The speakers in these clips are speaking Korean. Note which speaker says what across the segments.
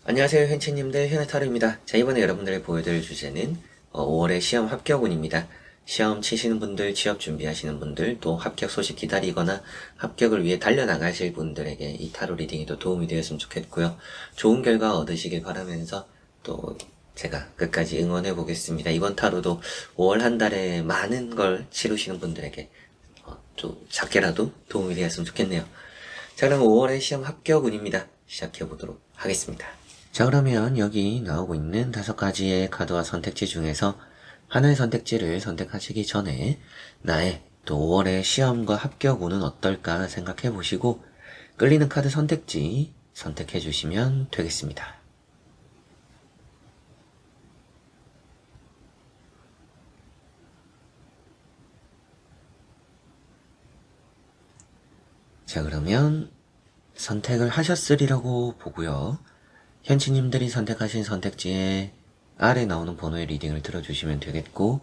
Speaker 1: 안녕하세요, 현치님들 현해타루입니다. 자, 이번에 여러분들이 보여드릴 주제는 5월의 시험 합격운입니다. 시험 치시는 분들, 취업 준비하시는 분들, 또 합격 소식 기다리거나 합격을 위해 달려나가실 분들에게 이 타로 리딩이 또 도움이 되었으면 좋겠고요. 좋은 결과 얻으시길 바라면서 또 제가 끝까지 응원해 보겠습니다. 이번 타로도 5월 한 달에 많은 걸 치르시는 분들에게 좀 작게라도 도움이 되었으면 좋겠네요. 자, 그럼 5월의 시험 합격운입니다. 시작해 보도록 하겠습니다. 자, 그러면 여기 나오고 있는 5가지의 카드와 선택지 중에서 하나의 선택지를 선택하시기 전에 나의 또 5월의 시험과 합격운은 어떨까 생각해 보시고 끌리는 카드 선택지 선택해 주시면 되겠습니다. 자, 그러면 선택을 하셨으리라고 보고요. 현치님들이 선택하신 선택지에 아래 나오는 번호의 리딩을 들어주시면 되겠고,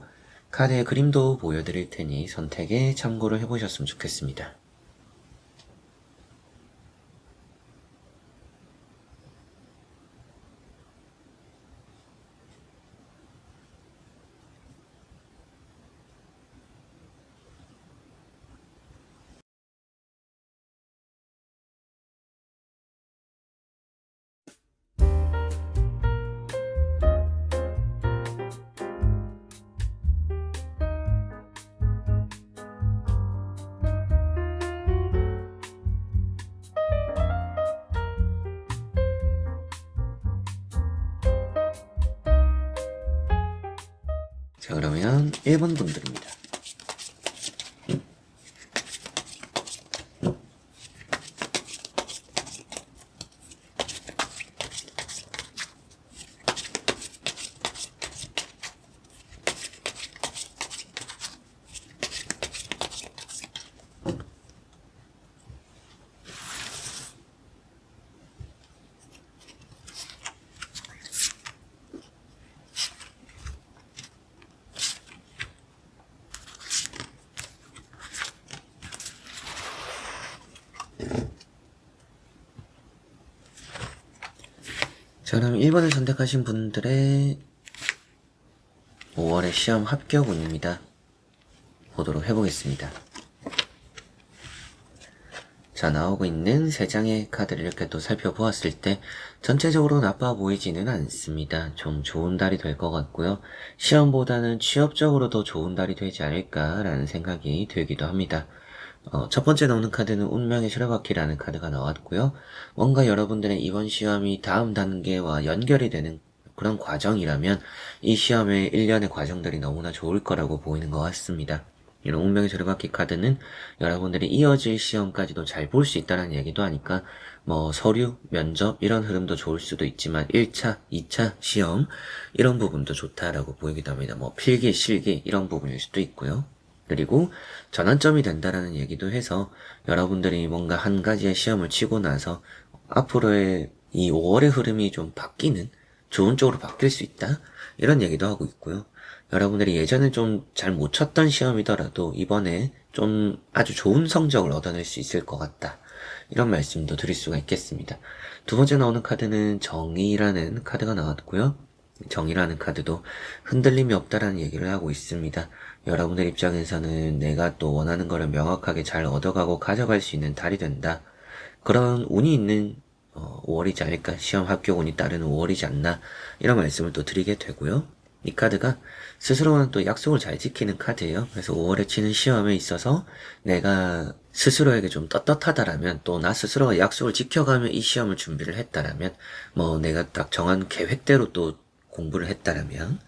Speaker 1: 카드의 그림도 보여드릴 테니 선택에 참고를 해보셨으면 좋겠습니다. 자, 그러면 1번 분들입니다. 자, 그럼 1번을 선택하신 분들의 5월의 시험 합격운입니다. 보도록 해보겠습니다. 자, 나오고 있는 3장의 카드를 이렇게 또 살펴보았을 때 전체적으로 나빠 보이지는 않습니다. 좀 좋은 달이 될 것 같고요. 시험보다는 취업적으로 더 좋은 달이 되지 않을까라는 생각이 들기도 합니다. 첫 번째 나오는 카드는 운명의 수레바퀴라는 카드가 나왔고요. 뭔가 여러분들의 이번 시험이 다음 단계와 연결이 되는 그런 과정이라면 이 시험의 일련의 과정들이 너무나 좋을 거라고 보이는 것 같습니다. 이런 운명의 수레바퀴 카드는 여러분들이 이어질 시험까지도 잘 볼 수 있다는 얘기도 하니까 뭐 서류, 면접 이런 흐름도 좋을 수도 있지만 1차, 2차 시험 이런 부분도 좋다라고 보이기도 합니다. 뭐 필기, 실기 이런 부분일 수도 있고요. 그리고 전환점이 된다라는 얘기도 해서 여러분들이 뭔가 한 가지의 시험을 치고 나서 앞으로의 이 5월의 흐름이 좀 바뀌는 좋은 쪽으로 바뀔 수 있다 이런 얘기도 하고 있고요. 여러분들이 예전에 좀 잘 못 쳤던 시험이더라도 이번에 좀 아주 좋은 성적을 얻어낼 수 있을 것 같다 이런 말씀도 드릴 수가 있겠습니다. 두 번째 나오는 카드는 정의라는 카드가 나왔고요. 정의라는 카드도 흔들림이 없다라는 얘기를 하고 있습니다. 여러분들 입장에서는 내가 또 원하는 거를 명확하게 잘 얻어가고 가져갈 수 있는 달이 된다. 그런 운이 있는 5월이지 않을까, 시험 합격 운이 따르는 5월이지 않나 이런 말씀을 또 드리게 되고요. 이 카드가 스스로는 또 약속을 잘 지키는 카드예요. 그래서 5월에 치는 시험에 있어서 내가 스스로에게 좀 떳떳하다라면 또 나 스스로가 약속을 지켜가며 이 시험을 준비를 했다라면 뭐 내가 딱 정한 계획대로 또 공부를 했다라면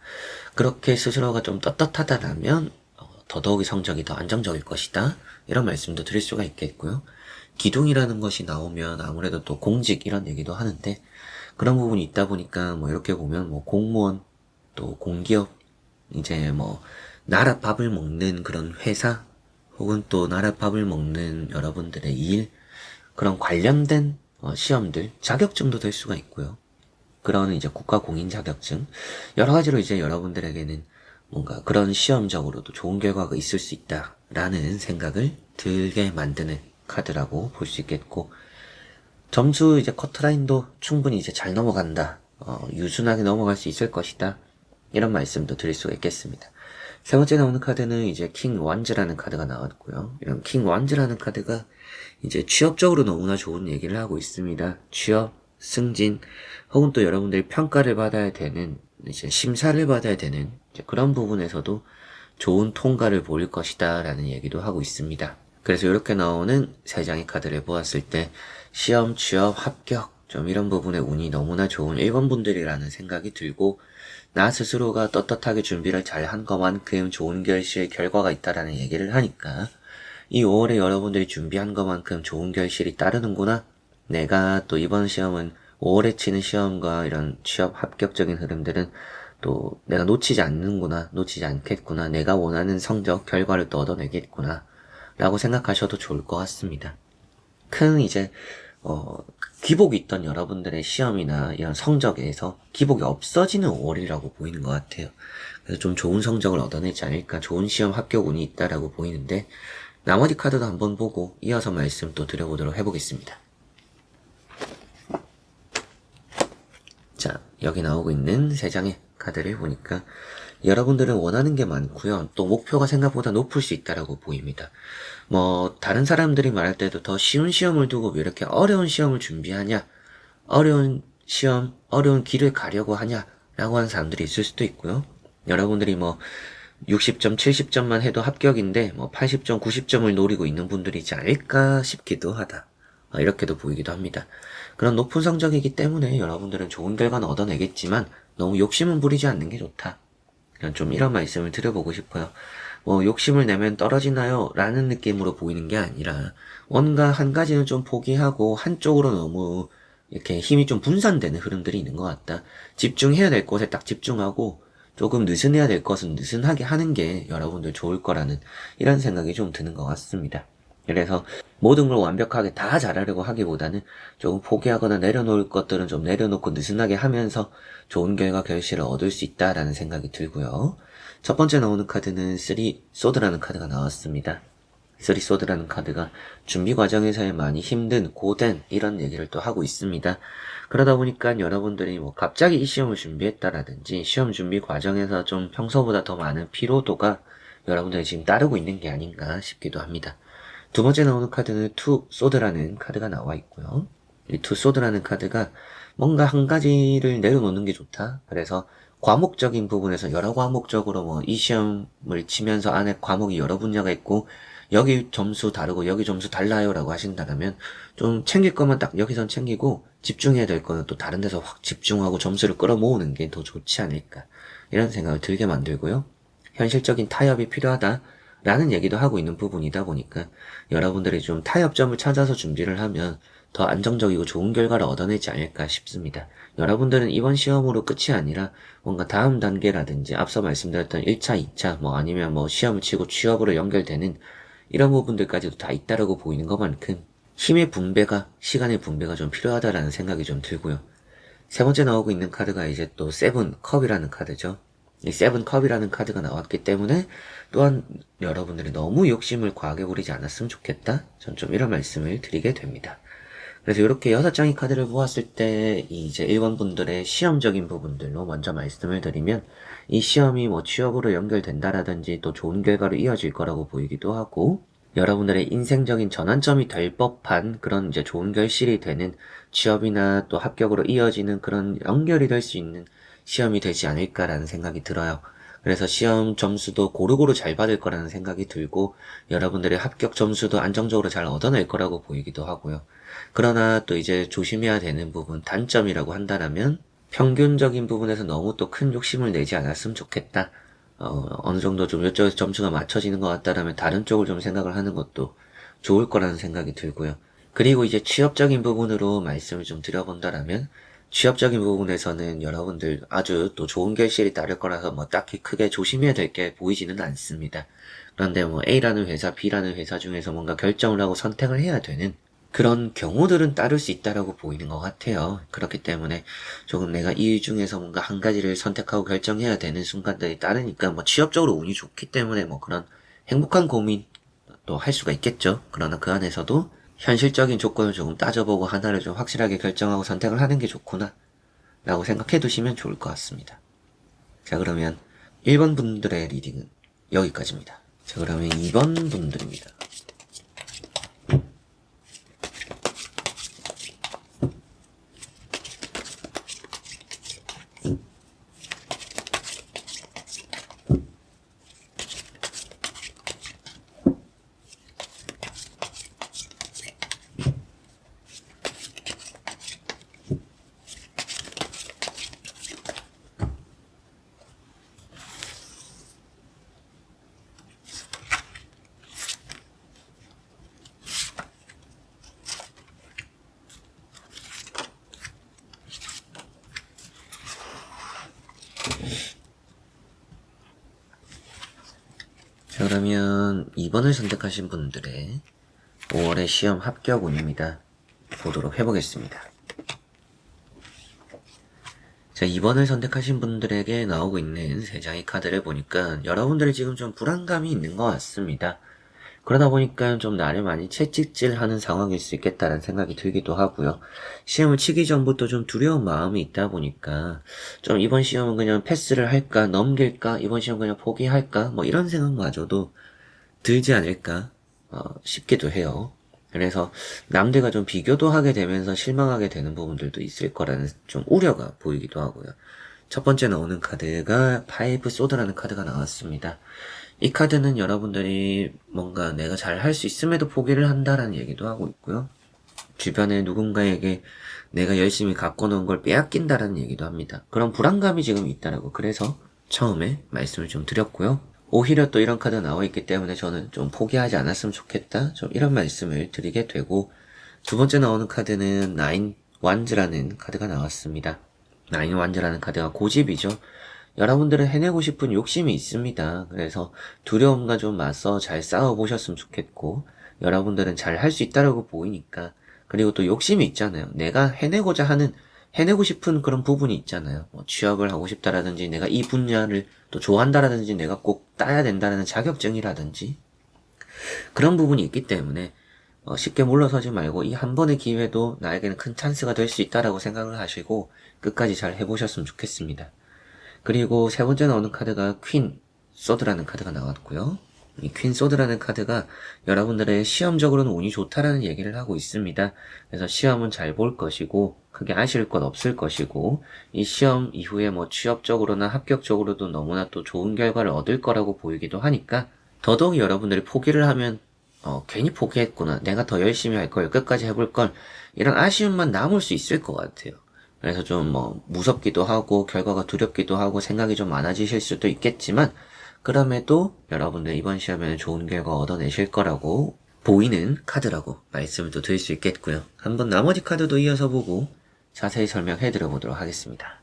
Speaker 1: 그렇게 스스로가 좀 떳떳하다라면 더더욱이 성적이 더 안정적일 것이다 이런 말씀도 드릴 수가 있겠고요. 기둥이라는 것이 나오면 아무래도 또 공직 이런 얘기도 하는데 그런 부분이 있다 보니까 뭐 이렇게 보면 뭐 공무원 또 공기업 이제 뭐 나라 밥을 먹는 그런 회사 혹은 또 나라 밥을 먹는 여러분들의 일 그런 관련된 시험들 자격증도 될 수가 있고요. 그런 이제 국가 공인 자격증 여러 가지로 이제 여러분들에게는 뭔가 그런 시험적으로도 좋은 결과가 있을 수 있다라는 생각을 들게 만드는 카드라고 볼 수 있겠고 점수 이제 커트라인도 충분히 이제 잘 넘어간다. 유순하게 넘어갈 수 있을 것이다. 이런 말씀도 드릴 수가 있겠습니다. 세 번째 나오는 카드는 이제 킹 완즈라는 카드가 나왔고요. 이런 킹 완즈라는 카드가 이제 취업적으로 너무나 좋은 얘기를 하고 있습니다. 취업, 승진, 혹은 또 여러분들이 평가를 받아야 되는, 이제 심사를 받아야 되는 이제 그런 부분에서도 좋은 통과를 보일 것이다 라는 얘기도 하고 있습니다. 그래서 이렇게 나오는 세 장의 카드를 보았을 때 시험, 취업, 합격 좀 이런 부분에 운이 너무나 좋은 1번 분들이라는 생각이 들고, 나 스스로가 떳떳하게 준비를 잘 한 것만큼 좋은 결실의 결과가 있다라는 얘기를 하니까 이 5월에 여러분들이 준비한 것만큼 좋은 결실이 따르는구나. 내가 또 이번 시험은 5월에 치는 시험과 이런 취업 합격적인 흐름들은 또 내가 놓치지 않는구나, 놓치지 않겠구나, 내가 원하는 성적, 결과를 또 얻어내겠구나 라고 생각하셔도 좋을 것 같습니다. 큰 이제 기복이 있던 여러분들의 시험이나 이런 성적에서 기복이 없어지는 5월이라고 보이는 것 같아요. 그래서 좀 좋은 성적을 얻어내지 않을까, 좋은 시험 합격 운이 있다라고 보이는데, 나머지 카드도 한번 보고 이어서 말씀 또 드려보도록 해보겠습니다. 자, 여기 나오고 있는 세 장의 카드를 보니까 여러분들은 원하는 게 많고요. 또 목표가 생각보다 높을 수 있다라고 보입니다. 다른 사람들이 말할 때도 더 쉬운 시험을 두고 왜 이렇게 어려운 시험을 준비하냐, 어려운 시험, 어려운 길을 가려고 하냐 라고 하는 사람들이 있을 수도 있고요. 여러분들이 60점, 70점만 해도 합격인데 80점, 90점을 노리고 있는 분들이 있지 않을까 싶기도 하다. 이렇게도 보이기도 합니다. 그런 높은 성적이기 때문에 여러분들은 좋은 결과는 얻어내겠지만 너무 욕심은 부리지 않는 게 좋다. 좀 이런 말씀을 드려보고 싶어요. 욕심을 내면 떨어지나요? 라는 느낌으로 보이는 게 아니라 뭔가 한 가지는 좀 포기하고 한쪽으로 너무 이렇게 힘이 좀 분산되는 흐름들이 있는 것 같다. 집중해야 될 것에 딱 집중하고 조금 느슨해야 될 것은 느슨하게 하는 게 여러분들 좋을 거라는 이런 생각이 좀 드는 것 같습니다. 그래서 모든 걸 완벽하게 다 잘하려고 하기보다는 조금 포기하거나 내려놓을 것들은 좀 내려놓고 느슨하게 하면서 좋은 결과 결실을 얻을 수 있다라는 생각이 들고요. 첫 번째 나오는 카드는 3 소드라는 카드가 나왔습니다. 3 소드라는 카드가 준비 과정에서의 많이 힘든, 고된 이런 얘기를 또 하고 있습니다. 그러다 보니까 여러분들이 갑자기 이 시험을 준비했다라든지 시험 준비 과정에서 좀 평소보다 더 많은 피로도가 여러분들이 지금 따르고 있는 게 아닌가 싶기도 합니다. 두 번째 나오는 카드는 2 소드라는 카드가 나와 있고요. 이 2 소드라는 카드가 뭔가 한 가지를 내려놓는 게 좋다. 그래서 과목적인 부분에서 여러 과목적으로 이 시험을 치면서 안에 과목이 여러 분야가 있고 여기 점수 다르고 여기 점수 달라요 라고 하신다면 좀 챙길 거면 딱 여기선 챙기고 집중해야 될 거는 또 다른 데서 확 집중하고 점수를 끌어모으는 게 더 좋지 않을까 이런 생각을 들게 만들고요. 현실적인 타협이 필요하다 라는 얘기도 하고 있는 부분이다 보니까 여러분들이 좀 타협점을 찾아서 준비를 하면 더 안정적이고 좋은 결과를 얻어내지 않을까 싶습니다. 여러분들은 이번 시험으로 끝이 아니라 뭔가 다음 단계라든지 앞서 말씀드렸던 1차, 2차 아니면 시험을 치고 취업으로 연결되는 이런 부분들까지도 다 있다라고 보이는 것만큼 힘의 분배가, 시간의 분배가 좀 필요하다라는 생각이 좀 들고요. 세 번째 나오고 있는 카드가 이제 또 7 컵이라는 카드죠. 이 7 컵이라는 카드가 나왔기 때문에 또한 여러분들이 너무 욕심을 과하게 부리지 않았으면 좋겠다. 전 좀 이런 말씀을 드리게 됩니다. 그래서 이렇게 6장의 카드를 보았을 때 이제 1번 분들의 시험적인 부분들로 먼저 말씀을 드리면 이 시험이 취업으로 연결된다라든지 또 좋은 결과로 이어질 거라고 보이기도 하고 여러분들의 인생적인 전환점이 될 법한 그런 이제 좋은 결실이 되는 취업이나 또 합격으로 이어지는 그런 연결이 될 수 있는 시험이 되지 않을까라는 생각이 들어요. 그래서 시험 점수도 고루고루 잘 받을 거라는 생각이 들고 여러분들의 합격 점수도 안정적으로 잘 얻어낼 거라고 보이기도 하고요. 그러나 또 이제 조심해야 되는 부분, 단점이라고 한다면 평균적인 부분에서 너무 또 큰 욕심을 내지 않았으면 좋겠다. 어느 정도 좀 이쪽에서 점수가 맞춰지는 것 같다라면 다른 쪽을 좀 생각을 하는 것도 좋을 거라는 생각이 들고요. 그리고 이제 취업적인 부분으로 말씀을 좀 드려본다라면 취업적인 부분에서는 여러분들 아주 또 좋은 결실이 따를 거라서 딱히 크게 조심해야 될 게 보이지는 않습니다. 그런데 A라는 회사, B라는 회사 중에서 뭔가 결정을 하고 선택을 해야 되는 그런 경우들은 따를 수 있다라고 보이는 것 같아요. 그렇기 때문에 조금 내가 이 중에서 뭔가 한 가지를 선택하고 결정해야 되는 순간들이 따르니까 취업적으로 운이 좋기 때문에 그런 행복한 고민도 할 수가 있겠죠. 그러나 그 안에서도 현실적인 조건을 조금 따져보고 하나를 좀 확실하게 결정하고 선택을 하는 게 좋구나 라고 생각해 두시면 좋을 것 같습니다. 자, 그러면 1번 분들의 리딩은 여기까지입니다. 자, 그러면 2번 분들입니다. 자, 그러면 2번을 선택하신 분들의 5월의 시험 합격운입니다. 보도록 해보겠습니다. 자, 2번을 선택하신 분들에게 나오고 있는 3장의 카드를 보니까 여러분들이 지금 좀 불안감이 있는 것 같습니다. 그러다 보니까 좀 나를 많이 채찍질하는 상황일 수 있겠다는 생각이 들기도 하고요. 시험을 치기 전부터 좀 두려운 마음이 있다 보니까 좀 이번 시험은 그냥 패스를 할까, 넘길까, 이번 시험 그냥 포기할까, 뭐 이런 생각마저도 들지 않을까 싶기도 해요. 그래서 남들과 좀 비교도 하게 되면서 실망하게 되는 부분들도 있을 거라는 좀 우려가 보이기도 하고요. 첫 번째 나오는 카드가 파이브 소드라는 카드가 나왔습니다. 이 카드는 여러분들이 뭔가 내가 잘 할 수 있음에도 포기를 한다라는 얘기도 하고 있고요. 주변에 누군가에게 내가 열심히 갖고 놓은 걸 빼앗긴다라는 얘기도 합니다. 그런 불안감이 지금 있다라고 그래서 처음에 말씀을 좀 드렸고요. 오히려 또 이런 카드가 나와 있기 때문에 저는 좀 포기하지 않았으면 좋겠다. 좀 이런 말씀을 드리게 되고, 두 번째 나오는 카드는 나인 완즈라는 카드가 나왔습니다. 나인 완즈라는 카드가 고집이죠. 여러분들은 해내고 싶은 욕심이 있습니다. 그래서 두려움과 좀 맞서 잘 싸워보셨으면 좋겠고, 여러분들은 잘 할 수 있다라고 보이니까, 그리고 또 욕심이 있잖아요. 내가 해내고 싶은 그런 부분이 있잖아요. 뭐 취업을 하고 싶다라든지, 내가 이 분야를 또 좋아한다라든지, 내가 꼭 따야 된다는 자격증이라든지, 그런 부분이 있기 때문에, 쉽게 물러서지 말고, 이 한 번의 기회도 나에게는 큰 찬스가 될 수 있다라고 생각을 하시고, 끝까지 잘 해보셨으면 좋겠습니다. 그리고 세 번째 나오는 카드가 퀸 소드라는 카드가 나왔고요. 이 퀸 소드라는 카드가 여러분들의 시험적으로는 운이 좋다라는 얘기를 하고 있습니다. 그래서 시험은 잘 볼 것이고 크게 아쉬울 것 없을 것이고 이 시험 이후에 뭐 취업적으로나 합격적으로도 너무나 또 좋은 결과를 얻을 거라고 보이기도 하니까 더더욱 여러분들이 포기를 하면 괜히 포기했구나, 내가 더 열심히 할 걸, 끝까지 해볼 걸, 이런 아쉬움만 남을 수 있을 것 같아요. 그래서 좀 무섭기도 하고 결과가 두렵기도 하고 생각이 좀 많아지실 수도 있겠지만 그럼에도 여러분들 이번 시험에는 좋은 결과 얻어내실 거라고 보이는 카드라고 말씀을 또 드릴 수 있겠고요. 한번 나머지 카드도 이어서 보고 자세히 설명해 드려 보도록 하겠습니다.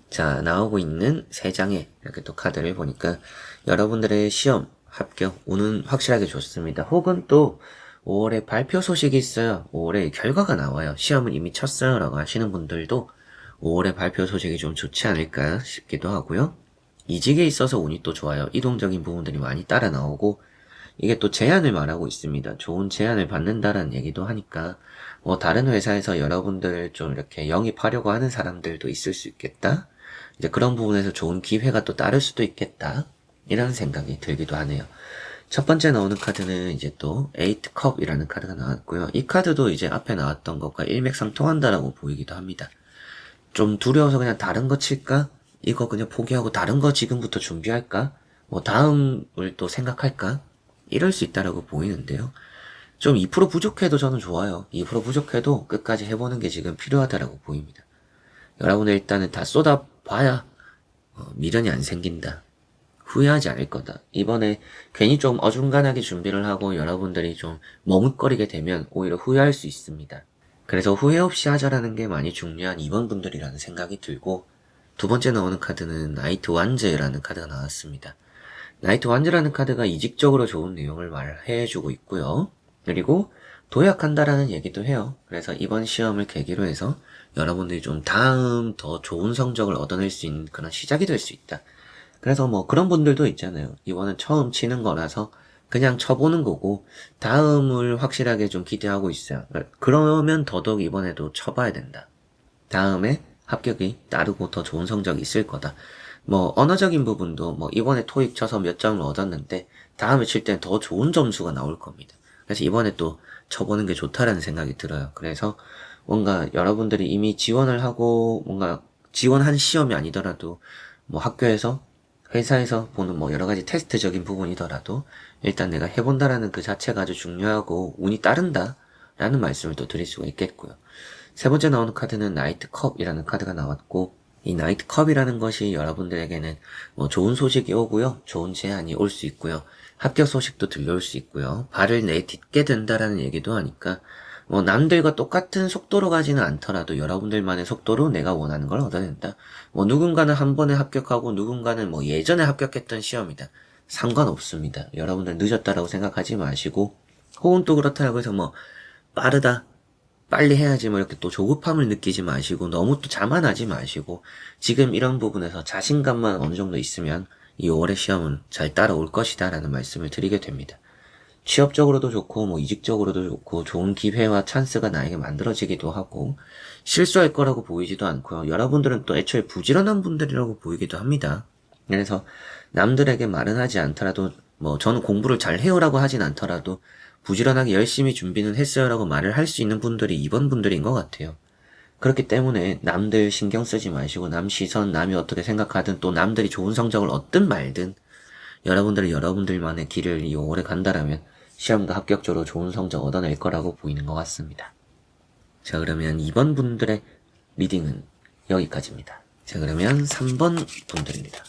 Speaker 1: 자, 나오고 있는 3장의 이렇게 또 카드를 보니까 여러분들의 시험 합격 운은 확실하게 좋습니다. 혹은 또 5월에 발표 소식이 있어요. 5월에 결과가 나와요. 시험을 이미 쳤어요 라고 하시는 분들도 5월에 발표 소식이 좀 좋지 않을까 싶기도 하고요. 이직에 있어서 운이 또 좋아요. 이동적인 부분들이 많이 따라 나오고 이게 또 제안을 말하고 있습니다. 좋은 제안을 받는다라는 얘기도 하니까 다른 회사에서 여러분들을 좀 이렇게 영입하려고 하는 사람들도 있을 수 있겠다. 이제 그런 부분에서 좋은 기회가 또 따를 수도 있겠다. 이런 생각이 들기도 하네요. 첫 번째 나오는 카드는 이제 또 에이트 컵이라는 카드가 나왔고요. 이 카드도 이제 앞에 나왔던 것과 일맥상통한다라고 보이기도 합니다. 좀 두려워서 그냥 다른 거 칠까? 이거 그냥 포기하고 다른 거 지금부터 준비할까? 다음을 또 생각할까? 이럴 수 있다라고 보이는데요. 좀 2% 부족해도 저는 좋아요. 2% 부족해도 끝까지 해보는 게 지금 필요하다라고 보입니다. 여러분들 일단은 다 쏟아봐야 미련이 안 생긴다. 후회하지 않을 거다. 이번에 괜히 좀 어중간하게 준비를 하고 여러분들이 좀 머뭇거리게 되면 오히려 후회할 수 있습니다. 그래서 후회 없이 하자라는 게 많이 중요한 2번 분들이라는 생각이 들고, 두 번째 나오는 카드는 나이트 완즈라는 카드가 나왔습니다. 나이트 완즈라는 카드가 이직적으로 좋은 내용을 말해주고 있고요. 그리고 도약한다라는 얘기도 해요. 그래서 이번 시험을 계기로 해서 여러분들이 좀 다음 더 좋은 성적을 얻어낼 수 있는 그런 시작이 될 수 있다. 그래서 그런 분들도 있잖아요. 이번은 처음 치는 거라서 그냥 쳐보는 거고 다음을 확실하게 좀 기대하고 있어요. 그러면 더더욱 이번에도 쳐봐야 된다. 다음에 합격이 따르고 더 좋은 성적이 있을 거다. 뭐 언어적인 부분도 뭐 이번에 토익 쳐서 몇 점을 얻었는데 다음에 칠 땐 더 좋은 점수가 나올 겁니다. 그래서 이번에 또 쳐보는 게 좋다라는 생각이 들어요. 그래서 뭔가 여러분들이 이미 지원을 하고 뭔가 지원한 시험이 아니더라도 뭐 학교에서 회사에서 보는 뭐 여러 가지 테스트적인 부분이더라도 일단 내가 해본다라는 그 자체가 아주 중요하고 운이 따른다 라는 말씀을 또 드릴 수가 있겠고요. 세 번째 나오는 카드는 나이트컵이라는 카드가 나왔고 이 나이트컵이라는 것이 여러분들에게는 뭐 좋은 소식이 오고요. 좋은 제안이 올 수 있고요. 합격 소식도 들려올 수 있고요. 발을 내딛게 된다라는 얘기도 하니까 뭐 남들과 똑같은 속도로 가지는 않더라도 여러분들만의 속도로 내가 원하는 걸 얻어낸다. 뭐 누군가는 한 번에 합격하고 누군가는 뭐 예전에 합격했던 시험이다. 상관없습니다. 여러분들 늦었다라고 생각하지 마시고 혹은 또 그렇다고 해서 뭐 빠르다. 빨리 해야지 뭐 이렇게 또 조급함을 느끼지 마시고 너무 또 자만하지 마시고 지금 이런 부분에서 자신감만 어느 정도 있으면 이 5월의 시험은 잘 따라올 것이다 라는 말씀을 드리게 됩니다. 취업적으로도 좋고 뭐 이직적으로도 좋고 좋은 기회와 찬스가 나에게 만들어지기도 하고 실수할 거라고 보이지도 않고요. 여러분들은 또 애초에 부지런한 분들이라고 보이기도 합니다. 그래서 남들에게 말은 하지 않더라도 뭐 저는 공부를 잘 해요라고 하진 않더라도 부지런하게 열심히 준비는 했어요라고 말을 할 수 있는 분들이 이번 분들인 것 같아요. 그렇기 때문에 남들 신경 쓰지 마시고 남 시선, 남이 어떻게 생각하든 또 남들이 좋은 성적을 얻든 말든 여러분들은 여러분들만의 길을 이 오래 간다라면 시험도 합격적으로 좋은 성적 얻어낼 거라고 보이는 것 같습니다. 자, 그러면 2번 분들의 리딩은 여기까지입니다. 자, 그러면 3번 분들입니다.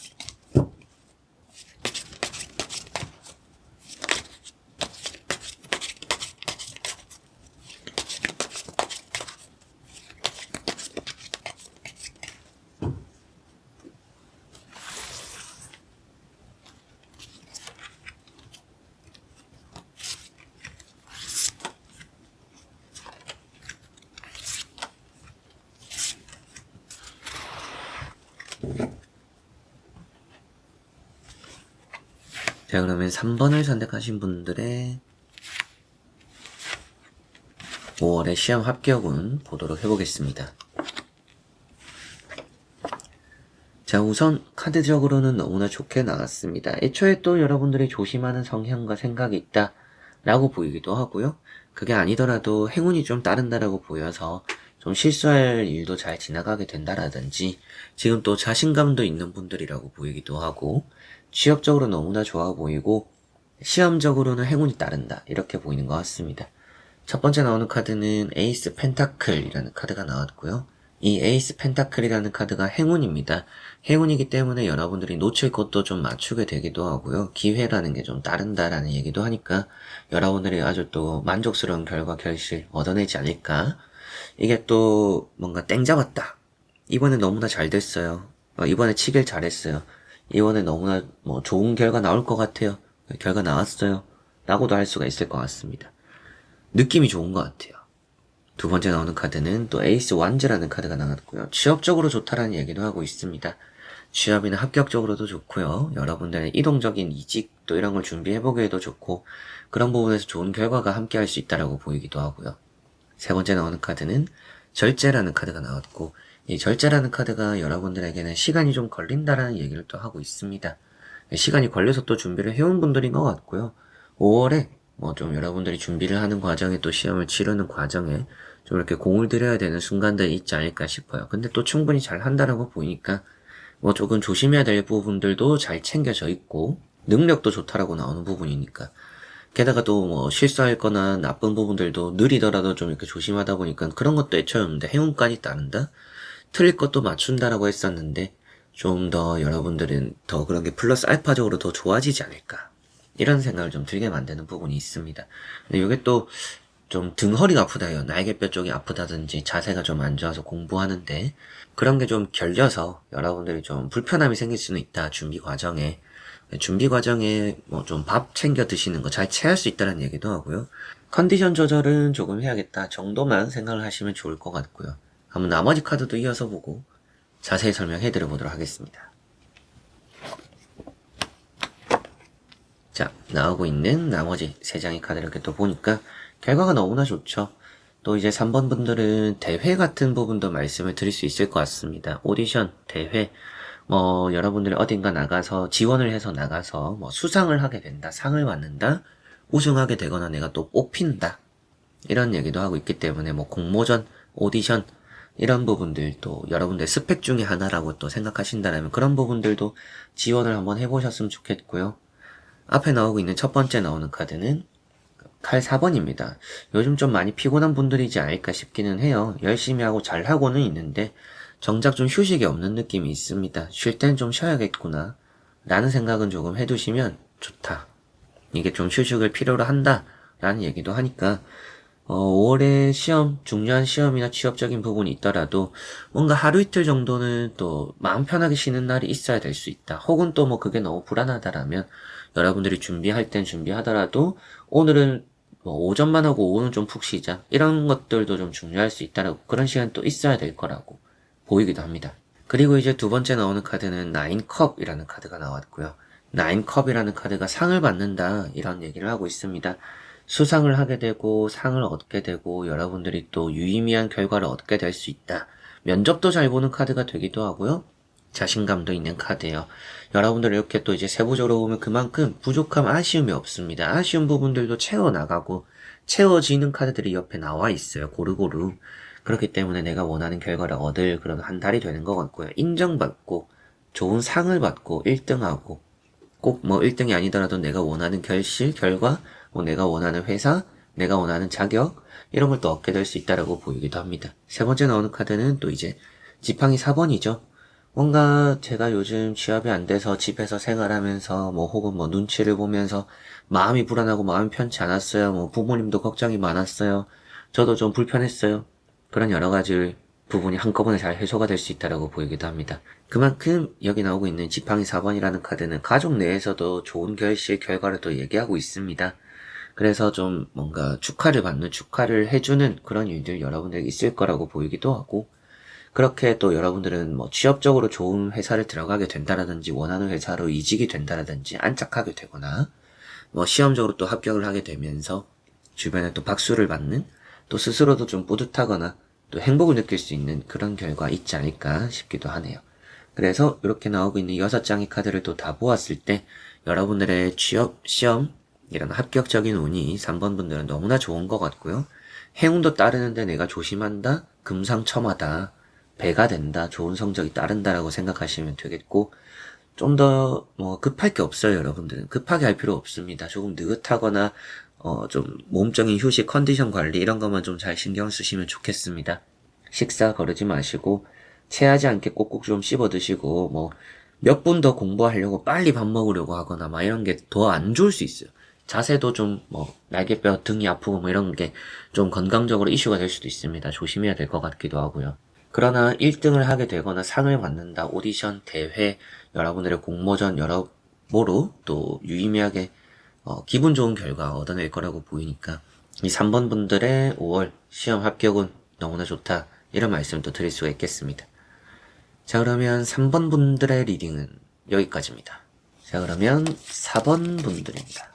Speaker 1: 자, 그러면 3번을 선택하신 분들의 5월의 시험 합격운 보도록 해보겠습니다. 자, 우선 카드적으로는 너무나 좋게 나왔습니다. 애초에 또 여러분들이 조심하는 성향과 생각이 있다 라고 보이기도 하고요. 그게 아니더라도 행운이 좀 따른다라고 보여서 좀 실수할 일도 잘 지나가게 된다라든지 지금 또 자신감도 있는 분들이라고 보이기도 하고 취업적으로 너무나 좋아 보이고 시험적으로는 행운이 따른다 이렇게 보이는 것 같습니다. 첫 번째 나오는 카드는 에이스 펜타클이라는 카드가 나왔고요. 이 에이스 펜타클이라는 카드가 행운입니다. 행운이기 때문에 여러분들이 놓칠 것도 좀 맞추게 되기도 하고요. 기회라는 게 좀 따른다라는 얘기도 하니까 여러분들이 아주 또 만족스러운 결과 결실 얻어내지 않을까. 이게 또 뭔가 땡 잡았다. 이번에 너무나 잘 됐어요. 이번에 치길 잘했어요. 이번에 너무나 뭐 좋은 결과 나올 것 같아요. 결과 나왔어요. 라고도 할 수가 있을 것 같습니다. 느낌이 좋은 것 같아요. 두 번째 나오는 카드는 또 에이스 완즈라는 카드가 나왔고요. 취업적으로 좋다라는 얘기도 하고 있습니다. 취업이나 합격적으로도 좋고요. 여러분들의 이동적인 이직 또 이런 걸 준비해보기에도 좋고 그런 부분에서 좋은 결과가 함께 할 수 있다라고 보이기도 하고요. 세 번째 나오는 카드는 절제라는 카드가 나왔고 이 절제라는 카드가 여러분들에게는 시간이 좀 걸린다라는 얘기를 또 하고 있습니다. 시간이 걸려서 또 준비를 해온 분들인 것 같고요. 5월에 뭐 좀 여러분들이 준비를 하는 과정에 또 시험을 치르는 과정에 좀 이렇게 공을 들여야 되는 순간들이 있지 않을까 싶어요. 근데 또 충분히 잘 한다라고 보이니까 뭐 조금 조심해야 될 부분들도 잘 챙겨져 있고 능력도 좋다라고 나오는 부분이니까 게다가 또 뭐 실수할 거나 나쁜 부분들도 느리더라도 좀 이렇게 조심하다 보니까 그런 것도 애초에 없는데 행운까지 따른다? 틀릴 것도 맞춘다라고 했었는데 좀 더 여러분들은 더 그런 게 플러스 알파적으로 더 좋아지지 않을까 이런 생각을 좀 들게 만드는 부분이 있습니다. 근데 이게 또 좀 등 허리가 아프다요. 날개뼈 쪽이 아프다든지 자세가 좀 안 좋아서 공부하는데 그런 게 좀 결려서 여러분들이 좀 불편함이 생길 수는 있다. 준비 과정에 뭐 좀 밥 챙겨 드시는 거 잘 체할 수 있다는 얘기도 하고요. 컨디션 조절은 조금 해야겠다 정도만 생각을 하시면 좋을 것 같고요. 한번 나머지 카드도 이어서 보고 자세히 설명해 드려 보도록 하겠습니다. 자, 나오고 있는 나머지 3장의 카드를 이렇게 또 보니까 결과가 너무나 좋죠. 또 이제 3번 분들은 대회 같은 부분도 말씀을 드릴 수 있을 것 같습니다. 오디션, 대회, 여러분들이 어딘가 나가서 지원을 해서 나가서 수상을 하게 된다, 상을 받는다, 우승하게 되거나 내가 또 뽑힌다, 이런 얘기도 하고 있기 때문에 공모전, 오디션, 이런 부분들도 여러분들 스펙 중에 하나라고 또 생각하신다면 그런 부분들도 지원을 한번 해보셨으면 좋겠고요. 앞에 나오고 있는 첫 번째 나오는 카드는 칼 4번입니다. 요즘 좀 많이 피곤한 분들이지 않을까 싶기는 해요. 열심히 하고 잘하고는 있는데 정작 좀 휴식이 없는 느낌이 있습니다. 쉴 땐 좀 쉬어야겠구나 라는 생각은 조금 해두시면 좋다. 이게 좀 휴식을 필요로 한다 라는 얘기도 하니까 5월에 시험, 중요한 시험이나 취업적인 부분이 있더라도 뭔가 하루 이틀 정도는 또 마음 편하게 쉬는 날이 있어야 될 수 있다. 혹은 또 그게 너무 불안하다라면 여러분들이 준비할 땐 준비하더라도 오늘은 오전만 하고 오후는 좀 푹 쉬자. 이런 것들도 좀 중요할 수 있다라고 그런 시간 또 있어야 될 거라고 보이기도 합니다. 그리고 이제 두 번째 나오는 카드는 9컵이라는 카드가 나왔고요. 9컵이라는 카드가 상을 받는다 이런 얘기를 하고 있습니다. 수상을 하게 되고 상을 얻게 되고 여러분들이 또 유의미한 결과를 얻게 될 수 있다. 면접도 잘 보는 카드가 되기도 하고요. 자신감도 있는 카드예요. 여러분들 이렇게 또 이제 세부적으로 보면 그만큼 부족함, 아쉬움이 없습니다. 아쉬운 부분들도 채워나가고 채워지는 카드들이 옆에 나와 있어요. 고루고루. 그렇기 때문에 내가 원하는 결과를 얻을 그런 한 달이 되는 것 같고요. 인정받고 좋은 상을 받고 1등하고 꼭 1등이 아니더라도 내가 원하는 결과, 내가 원하는 회사, 내가 원하는 자격 이런 걸 또 얻게 될 수 있다라고 보이기도 합니다. 세 번째 나오는 카드는 또 이제 지팡이 4번이죠. 뭔가 제가 요즘 취업이 안 돼서 집에서 생활하면서 혹은 눈치를 보면서 마음이 불안하고 마음이 편치 않았어요. 부모님도 걱정이 많았어요. 저도 좀 불편했어요. 그런 여러 가지 부분이 한꺼번에 잘 해소가 될 수 있다라고 보이기도 합니다. 그만큼 여기 나오고 있는 지팡이 4번이라는 카드는 가족 내에서도 좋은 결과를 또 얘기하고 있습니다. 그래서 좀 뭔가 축하를 해주는 그런 일들 여러분들에게 있을 거라고 보이기도 하고, 그렇게 또 여러분들은 취업적으로 좋은 회사를 들어가게 된다라든지 원하는 회사로 이직이 된다라든지 안착하게 되거나 시험적으로 또 합격을 하게 되면서 주변에 또 박수를 받는, 또 스스로도 좀 뿌듯하거나 또 행복을 느낄 수 있는 그런 결과 있지 않을까 싶기도 하네요. 그래서 이렇게 나오고 있는 6장의 카드를 또 다 보았을 때 여러분들의 취업, 시험 이런 합격적인 운이 3번 분들은 너무나 좋은 것 같고요. 행운도 따르는데 내가 조심한다, 금상첨화다, 배가 된다, 좋은 성적이 따른다라고 생각하시면 되겠고, 좀 더 급할 게 없어요. 여러분들은 급하게 할 필요 없습니다. 조금 느긋하거나 좀 몸적인 휴식, 컨디션 관리 이런 것만 좀 잘 신경 쓰시면 좋겠습니다. 식사 거르지 마시고 체하지 않게 꼭꼭 좀 씹어 드시고 몇 분 더 공부하려고 빨리 밥 먹으려고 하거나 이런 게 더 안 좋을 수 있어요. 자세도 좀 날개뼈 등이 아프고 이런 게 좀 건강적으로 이슈가 될 수도 있습니다. 조심해야 될 것 같기도 하고요. 그러나 1등을 하게 되거나 상을 받는다, 오디션, 대회, 여러분들의 공모전 여러모로 또 유의미하게 기분 좋은 결과 얻어낼 거라고 보이니까 이 3번 분들의 5월 시험 합격은 너무나 좋다, 이런 말씀도 드릴 수가 있겠습니다. 자, 그러면 3번 분들의 리딩은 여기까지입니다. 자, 그러면 4번 분들입니다.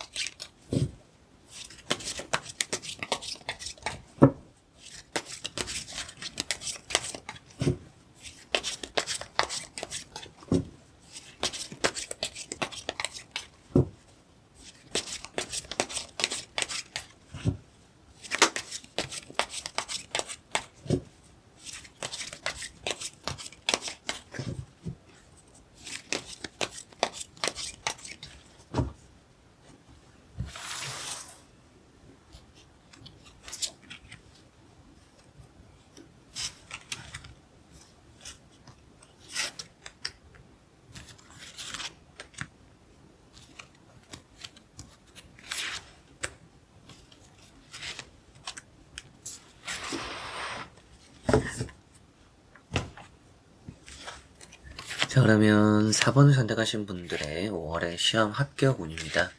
Speaker 1: 자, 그러면 4번을 선택하신 분들의 5월의 시험 합격 운입니다.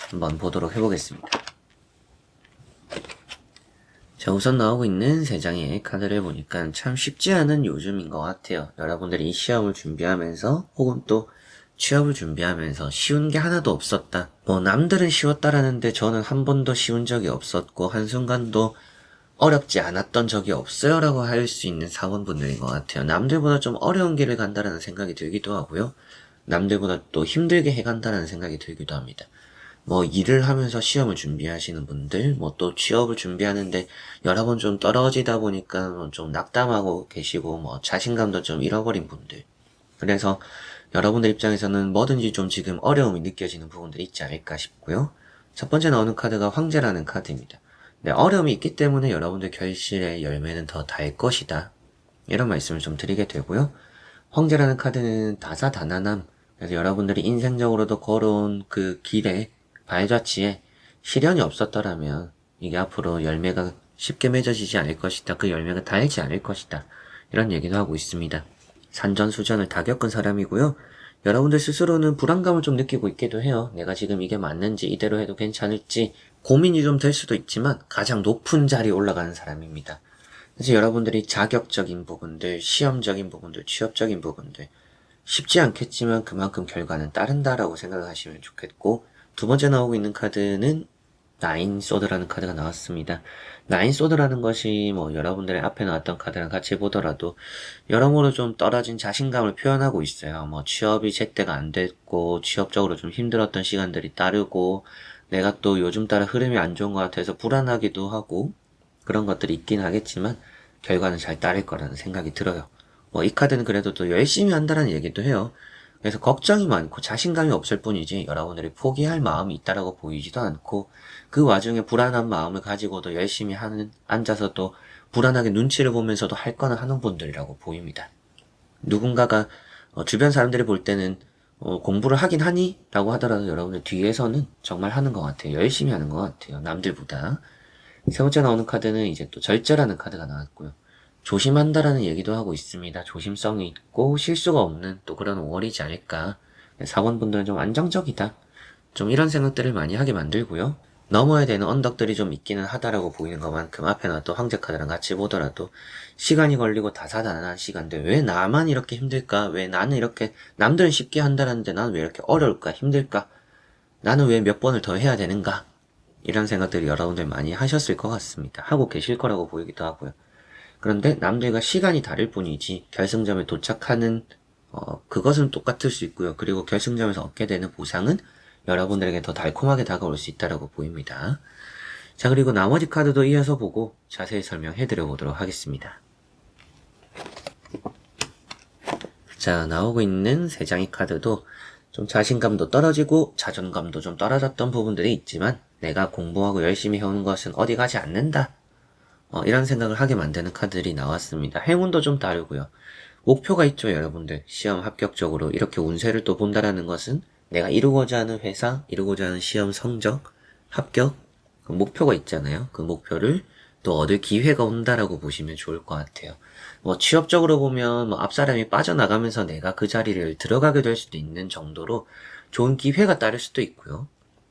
Speaker 1: 한번 보도록 해보겠습니다. 자, 우선 나오고 있는 3장의 카드를 보니까 참 쉽지 않은 요즘인 것 같아요. 여러분들이 이 시험을 준비하면서 혹은 또 취업을 준비하면서 쉬운 게 하나도 없었다. 남들은 쉬웠다라는데 저는 한 번도 쉬운 적이 없었고 한순간도 어렵지 않았던 적이 없어요 라고 할 수 있는 사원분들인 것 같아요. 남들보다 좀 어려운 길을 간다라는 생각이 들기도 하고요. 남들보다 또 힘들게 해간다라는 생각이 들기도 합니다. 일을 하면서 시험을 준비하시는 분들, 또 취업을 준비하는데 여러 번 좀 떨어지다 보니까 좀 낙담하고 계시고, 자신감도 좀 잃어버린 분들. 그래서 여러분들 입장에서는 뭐든지 좀 지금 어려움이 느껴지는 부분들이 있지 않을까 싶고요. 첫 번째 나오는 카드가 황제라는 카드입니다. 네, 어려움이 있기 때문에 여러분들 결실의 열매는 더 달 것이다. 이런 말씀을 좀 드리게 되고요. 황제라는 카드는 다사다난함. 그래서 여러분들이 인생적으로도 걸어온 그 길에 발자취에 시련이 없었더라면 이게 앞으로 열매가 쉽게 맺어지지 않을 것이다. 그 열매가 달지 않을 것이다. 이런 얘기도 하고 있습니다. 산전수전을 다 겪은 사람이고요. 여러분들 스스로는 불안감을 좀 느끼고 있기도 해요. 내가 지금 이게 맞는지 이대로 해도 괜찮을지 고민이 좀 될 수도 있지만 가장 높은 자리에 올라가는 사람입니다. 그래서 여러분들이 자격적인 부분들, 시험적인 부분들, 취업적인 부분들 쉽지 않겠지만 그만큼 결과는 따른다라고 생각하시면 좋겠고, 두 번째 나오고 있는 카드는 나인 소드라는 카드가 나왔습니다. 나인 소드라는 것이 여러분들의 앞에 나왔던 카드랑 같이 보더라도 여러모로 좀 떨어진 자신감을 표현하고 있어요. 취업이 제때가 안 됐고 취업적으로 좀 힘들었던 시간들이 따르고 내가 또 요즘 따라 흐름이 안 좋은 것 같아서 불안하기도 하고 그런 것들이 있긴 하겠지만 결과는 잘 따를 거라는 생각이 들어요. 이 카드는 그래도 또 열심히 한다는 얘기도 해요. 그래서 걱정이 많고 자신감이 없을 뿐이지 여러분들이 포기할 마음이 있다라고 보이지도 않고 그 와중에 불안한 마음을 가지고도 열심히 앉아서 또 불안하게 눈치를 보면서도 할 거는 하는 분들이라고 보입니다. 누군가가 주변 사람들이 볼 때는 공부를 하긴 하니? 라고 하더라도 여러분들 뒤에서는 정말 하는 것 같아요. 열심히 하는 것 같아요. 남들보다. 세 번째 나오는 카드는 이제 또 절제라는 카드가 나왔고요. 조심한다라는 얘기도 하고 있습니다. 조심성이 있고 실수가 없는 또 그런 5월이지 않을까. 사원분들은 좀 안정적이다. 좀 이런 생각들을 많이 하게 만들고요. 넘어야 되는 언덕들이 좀 있기는 하다라고 보이는 것만큼 앞에 나왔던 황제 카드랑 같이 보더라도 시간이 걸리고 다사다난한 시간들 왜 나만 이렇게 힘들까? 왜 나는 이렇게 남들은 쉽게 한다는데 나는 왜 이렇게 어려울까? 힘들까? 나는 왜 몇 번을 더 해야 되는가? 이런 생각들이 여러분들 많이 하셨을 것 같습니다. 하고 계실 거라고 보이기도 하고요. 그런데 남들과 시간이 다를 뿐이지 결승점에 도착하는 그것은 똑같을 수 있고요. 그리고 결승점에서 얻게 되는 보상은 여러분들에게 더 달콤하게 다가올 수 있다고 보입니다. 자, 그리고 나머지 카드도 이어서 보고 자세히 설명해 드려 보도록 하겠습니다. 자, 나오고 있는 세 장의 카드도 좀 자신감도 떨어지고 자존감도 좀 떨어졌던 부분들이 있지만 내가 공부하고 열심히 해오는 것은 어디 가지 않는다. 이런 생각을 하게 만드는 카드들이 나왔습니다. 행운도 좀 다르고요. 목표가 있죠, 여러분들. 시험 합격적으로 이렇게 운세를 또 본다라는 것은 내가 이루고자 하는 회사, 이루고자 하는 시험 성적, 합격, 그 목표가 있잖아요. 그 목표를 또 얻을 기회가 온다라고 보시면 좋을 것 같아요. 취업적으로 보면 앞사람이 빠져나가면서 내가 그 자리를 들어가게 될 수도 있는 정도로 좋은 기회가 따를 수도 있고요.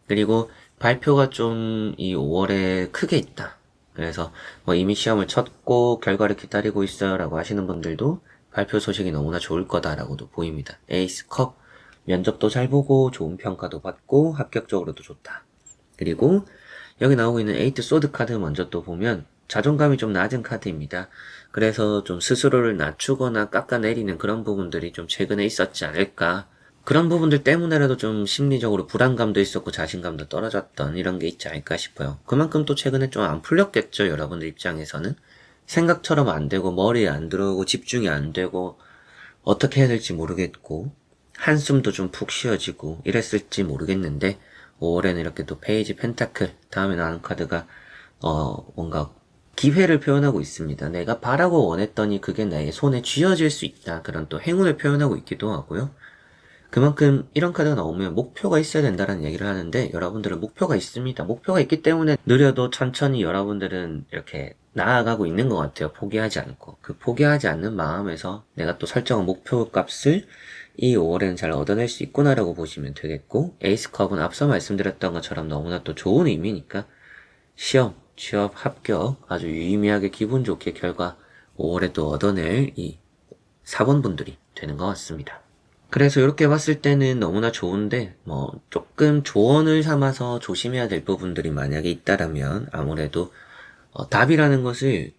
Speaker 1: 그리고 발표가 좀 이 5월에 크게 있다. 그래서 이미 시험을 쳤고 결과를 기다리고 있어요 라고 하시는 분들도 발표 소식이 너무나 좋을 거다라고도 보입니다. 에이스 컵, 면접도 잘 보고 좋은 평가도 받고 합격적으로도 좋다. 그리고 여기 나오고 있는 에이트 소드 카드 먼저 또 보면 자존감이 좀 낮은 카드입니다. 그래서 좀 스스로를 낮추거나 깎아내리는 그런 부분들이 좀 최근에 있었지 않을까. 그런 부분들 때문에라도 좀 심리적으로 불안감도 있었고 자신감도 떨어졌던 이런 게 있지 않을까 싶어요. 그만큼 또 최근에 좀 안 풀렸겠죠, 여러분들 입장에서는. 생각처럼 안 되고 머리에 안 들어오고 집중이 안 되고 어떻게 해야 될지 모르겠고 한숨도 좀 푹 쉬어지고 이랬을지 모르겠는데 5월에는 이렇게 또 페이지 펜타클 다음에 나오는 카드가 뭔가 기회를 표현하고 있습니다. 내가 바라고 원했더니 그게 나의 손에 쥐어질 수 있다. 그런 또 행운을 표현하고 있기도 하고요. 그만큼 이런 카드가 나오면 목표가 있어야 된다는 얘기를 하는데 여러분들은 목표가 있습니다. 목표가 있기 때문에 느려도 천천히 여러분들은 이렇게 나아가고 있는 것 같아요. 포기하지 않고. 그 포기하지 않는 마음에서 내가 또 설정한 목표 값을 이 5월에는 잘 얻어낼 수 있구나라고 보시면 되겠고 에이스컵은 앞서 말씀드렸던 것처럼 너무나 또 좋은 의미니까 시험, 취업, 합격 아주 유의미하게 기분 좋게 결과 5월에 또 얻어낼 이 사본분들이 되는 것 같습니다. 그래서 이렇게 봤을 때는 너무나 좋은데, 뭐, 조금 조언을 삼아서 조심해야 될 부분들이 만약에 있다라면, 아무래도, 답이라는 것을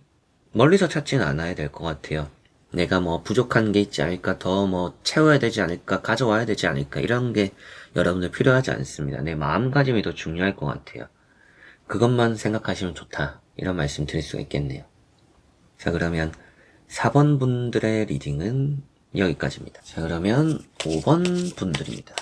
Speaker 1: 멀리서 찾지는 않아야 될 것 같아요. 내가 뭐 부족한 게 있지 않을까, 더 뭐 채워야 되지 않을까, 가져와야 되지 않을까, 이런 게 여러분들 필요하지 않습니다. 내 마음가짐이 더 중요할 것 같아요. 그것만 생각하시면 좋다. 이런 말씀 드릴 수가 있겠네요. 자, 그러면 4번 분들의 리딩은 여기까지입니다. 자, 그러면 5번 분들입니다.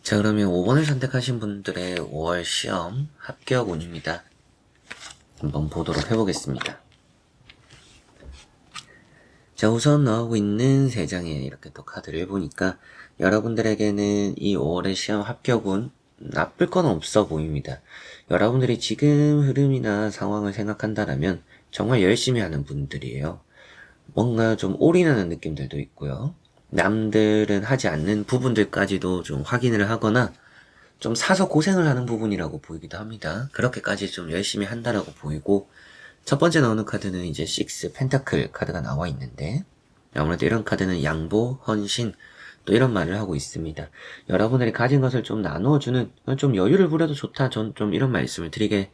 Speaker 1: 자, 그러면 5번을 선택하신 분들의 5월 시험 합격 운입니다. 한번 보도록 해보겠습니다. 자, 우선 나오고 있는 3장의 이렇게 또 카드를 보니까 여러분들에게는 이 5월의 시험 합격운 나쁠 건 없어 보입니다. 여러분들이 지금 흐름이나 상황을 생각한다면 정말 열심히 하는 분들이에요. 뭔가 좀 올인하는 느낌들도 있고요. 남들은 하지 않는 부분들까지도 좀 확인을 하거나 좀 사서 고생을 하는 부분이라고 보이기도 합니다. 그렇게까지 좀 열심히 한다라고 보이고, 첫 번째 나오는 카드는 이제 6 펜타클 카드가 나와 있는데, 아무래도 이런 카드는 양보, 헌신, 또 이런 말을 하고 있습니다. 여러분들이 가진 것을 좀 나눠주는, 좀 여유를 부려도 좋다. 전 좀 이런 말씀을 드리게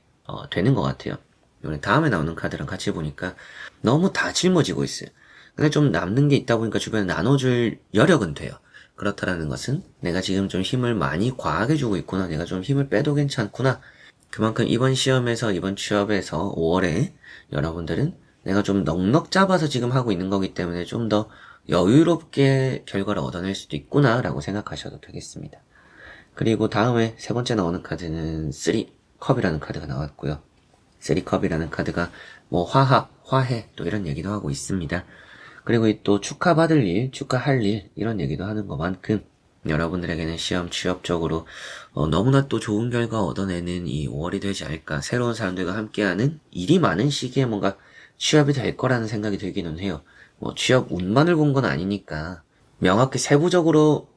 Speaker 1: 되는 것 같아요. 이번에 다음에 나오는 카드랑 같이 보니까 너무 다 짊어지고 있어요. 근데 좀 남는 게 있다 보니까 주변에 나눠줄 여력은 돼요. 그렇다라는 것은 내가 지금 좀 힘을 많이 과하게 주고 있구나. 내가 좀 힘을 빼도 괜찮구나. 그만큼 이번 시험에서, 이번 취업에서 5월에 여러분들은 내가 좀 넉넉 잡아서 지금 하고 있는 거기 때문에 좀 더 여유롭게 결과를 얻어낼 수도 있구나 라고 생각하셔도 되겠습니다. 그리고 다음에 세 번째 나오는 카드는 3컵이라는 카드가 나왔고요. 3컵이라는 카드가 뭐 화합, 화해 또 이런 얘기도 하고 있습니다. 그리고 또 축하받을 일, 축하할 일 이런 얘기도 하는 것만큼 여러분들에게는 시험 취업적으로 너무나 또 좋은 결과 얻어내는 이 5월이 되지 않을까. 새로운 사람들과 함께하는 일이 많은 시기에 뭔가 취업이 될 거라는 생각이 들기는 해요. 뭐 취업 운만을 본 건 아니니까 명확히 세부적으로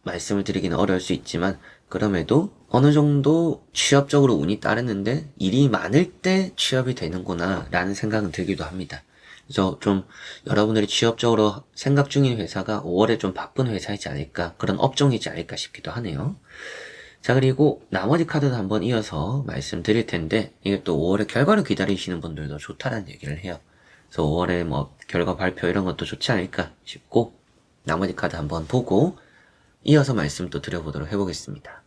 Speaker 1: 말씀을 드리기는 어려울 수 있지만, 그럼에도 어느 정도 취업적으로 운이 따르는데 일이 많을 때 취업이 되는구나 라는 생각은 들기도 합니다. 그래서 좀 여러분들이 취업적으로 생각 중인 회사가 5월에 좀 바쁜 회사이지 않을까, 그런 업종이지 않을까 싶기도 하네요. 자, 그리고 나머지 카드도 한번 이어서 말씀드릴 텐데, 이게 또 5월에 결과를 기다리시는 분들도 좋다라는 얘기를 해요. 그래서 5월에 뭐 결과 발표 이런 것도 좋지 않을까 싶고, 나머지 카드 한번 보고 이어서 말씀 또 드려보도록 해보겠습니다.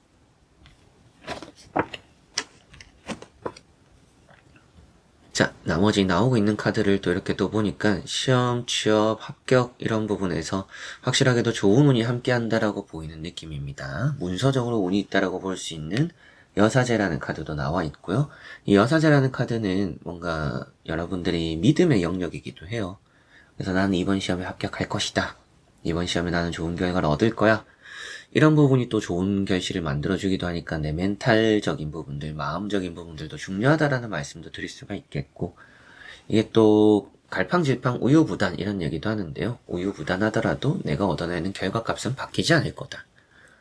Speaker 1: 자, 나머지 나오고 있는 카드를 또 이렇게 또 보니까 시험, 취업, 합격 이런 부분에서 확실하게도 좋은 운이 함께한다라고 보이는 느낌입니다. 문서적으로 운이 있다라고 볼 수 있는 여사제라는 카드도 나와 있고요. 이 여사제라는 카드는 뭔가 여러분들이 믿음의 영역이기도 해요. 그래서 나는 이번 시험에 합격할 것이다. 이번 시험에 나는 좋은 결과를 얻을 거야. 이런 부분이 또 좋은 결실을 만들어주기도 하니까 내 멘탈적인 부분들, 마음적인 부분들도 중요하다라는 말씀도 드릴 수가 있겠고, 이게 또 갈팡질팡 우유부단 이런 얘기도 하는데요. 우유부단하더라도 내가 얻어내는 결과값은 바뀌지 않을 거다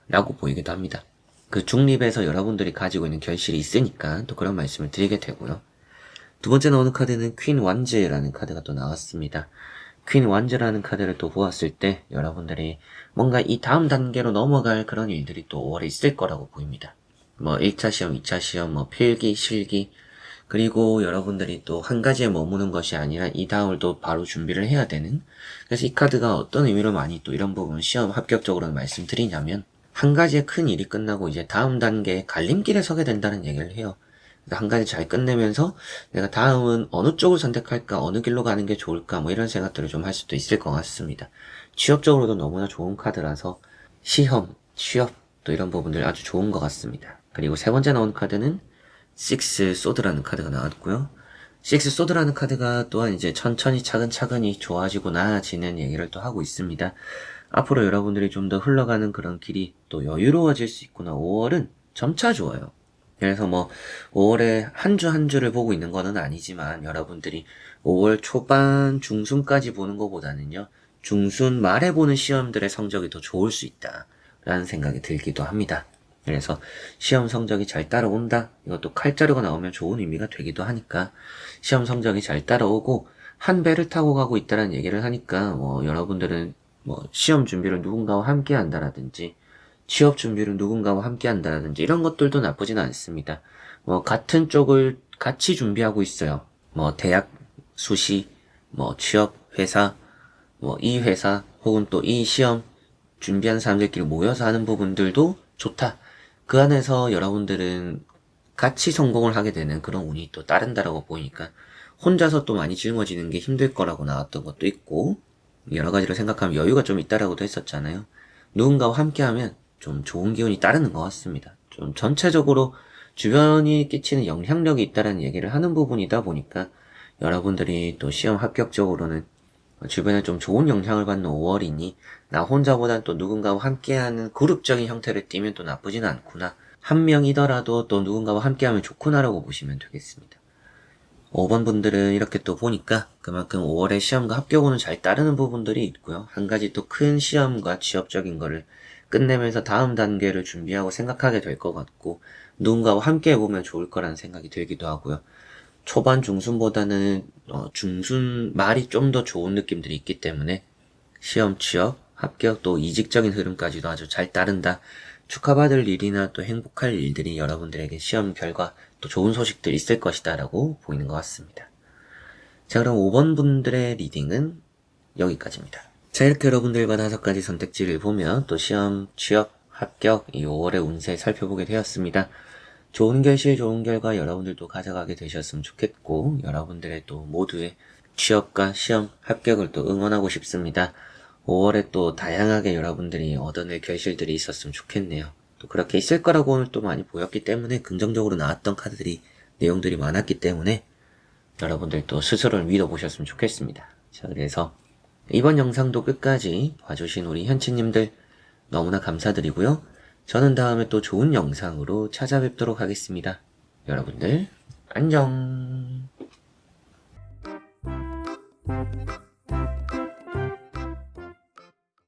Speaker 1: 라고 보이기도 합니다. 그 중립에서 여러분들이 가지고 있는 결실이 있으니까 또 그런 말씀을 드리게 되고요. 두 번째 나오는 카드는 퀸 완즈라는 카드가 또 나왔습니다. 퀸 완즈라는 카드를 또 보았을 때 여러분들이 뭔가 이 다음 단계로 넘어갈 그런 일들이 또 5월에 있을 거라고 보입니다. 뭐 1차 시험, 2차 시험, 뭐 필기, 실기, 그리고 여러분들이 또 한 가지에 머무는 것이 아니라 이 다음을 또 바로 준비를 해야 되는, 그래서 이 카드가 어떤 의미로 많이 또 이런 부분 시험 합격적으로 말씀드리냐면, 한 가지의 큰 일이 끝나고 이제 다음 단계에 갈림길에 서게 된다는 얘기를 해요. 한 가지 잘 끝내면서 내가 다음은 어느 쪽을 선택할까, 어느 길로 가는 게 좋을까, 뭐 이런 생각들을 좀 할 수도 있을 것 같습니다. 취업적으로도 너무나 좋은 카드라서 시험, 취업, 또 이런 부분들 아주 좋은 것 같습니다. 그리고 세 번째 나온 카드는 식스 소드라는 카드가 나왔고요. 식스 소드라는 카드가 또한 이제 천천히 차근차근히 좋아지고 나아지는 얘기를 또 하고 있습니다. 앞으로 여러분들이 좀 더 흘러가는 그런 길이 또 여유로워질 수 있구나. 5월은 점차 좋아요. 그래서 뭐 5월에 한 주 한 주를 보고 있는 거는 아니지만 여러분들이 5월 초반 중순까지 보는 것보다는요. 중순 말에 보는 시험들의 성적이 더 좋을 수 있다 라는 생각이 들기도 합니다. 그래서 시험 성적이 잘 따라온다. 이것도 칼자루가 나오면 좋은 의미가 되기도 하니까 시험 성적이 잘 따라오고 한 배를 타고 가고 있다는 얘기를 하니까 뭐 여러분들은 뭐 시험 준비를 누군가와 함께 한다라든지 취업 준비를 누군가와 함께 한다라든지 이런 것들도 나쁘지는 않습니다. 뭐 같은 쪽을 같이 준비하고 있어요. 뭐 대학, 수시, 뭐 취업, 회사, 뭐 이 회사 혹은 또 이 시험 준비한 사람들끼리 모여서 하는 부분들도 좋다. 그 안에서 여러분들은 같이 성공을 하게 되는 그런 운이 또 따른다라고 보니까 혼자서 또 많이 짊어지는 게 힘들 거라고 나왔던 것도 있고 여러 가지를 생각하면 여유가 좀 있다라고도 했었잖아요. 누군가와 함께하면 좀 좋은 기운이 따르는 것 같습니다. 좀 전체적으로 주변이 끼치는 영향력이 있다라는 얘기를 하는 부분이다 보니까 여러분들이 또 시험 합격적으로는 주변에 좀 좋은 영향을 받는 5월이니 나 혼자보단 또 누군가와 함께하는 그룹적인 형태를 띠면 또 나쁘진 않구나. 한 명이더라도 또 누군가와 함께하면 좋구나라고 보시면 되겠습니다. 5번 분들은 이렇게 또 보니까 그만큼 5월에 시험과 합격운은 잘 따르는 부분들이 있고요. 한 가지 또 큰 시험과 취업적인 거를 끝내면서 다음 단계를 준비하고 생각하게 될 것 같고 누군가와 함께 해보면 좋을 거라는 생각이 들기도 하고요. 초반 중순보다는 중순 말이 좀 더 좋은 느낌들이 있기 때문에 시험 취업, 합격 또 이직적인 흐름까지도 아주 잘 따른다. 축하받을 일이나 또 행복할 일들이 여러분들에게 시험 결과 또 좋은 소식들이 있을 것이다 라고 보이는 것 같습니다. 자, 그럼 5번 분들의 리딩은 여기까지입니다. 자, 이렇게 여러분들과 5가지 선택지를 보며 또 시험, 취업, 합격, 이 5월의 운세 살펴보게 되었습니다. 좋은 결실, 좋은 결과 여러분들도 가져가게 되셨으면 좋겠고 여러분들의 또 모두의 취업과 시험, 합격을 또 응원하고 싶습니다. 5월에 또 다양하게 여러분들이 얻어낼 결실들이 있었으면 좋겠네요. 또 그렇게 있을 거라고 오늘 또 많이 보였기 때문에 긍정적으로 나왔던 카드들이 내용들이 많았기 때문에 여러분들 또 스스로를 믿어보셨으면 좋겠습니다. 자, 그래서 이번 영상도 끝까지 봐주신 우리 현치님들 너무나 감사드리고요. 저는 다음에 또 좋은 영상으로 찾아뵙도록 하겠습니다. 여러분들 안녕.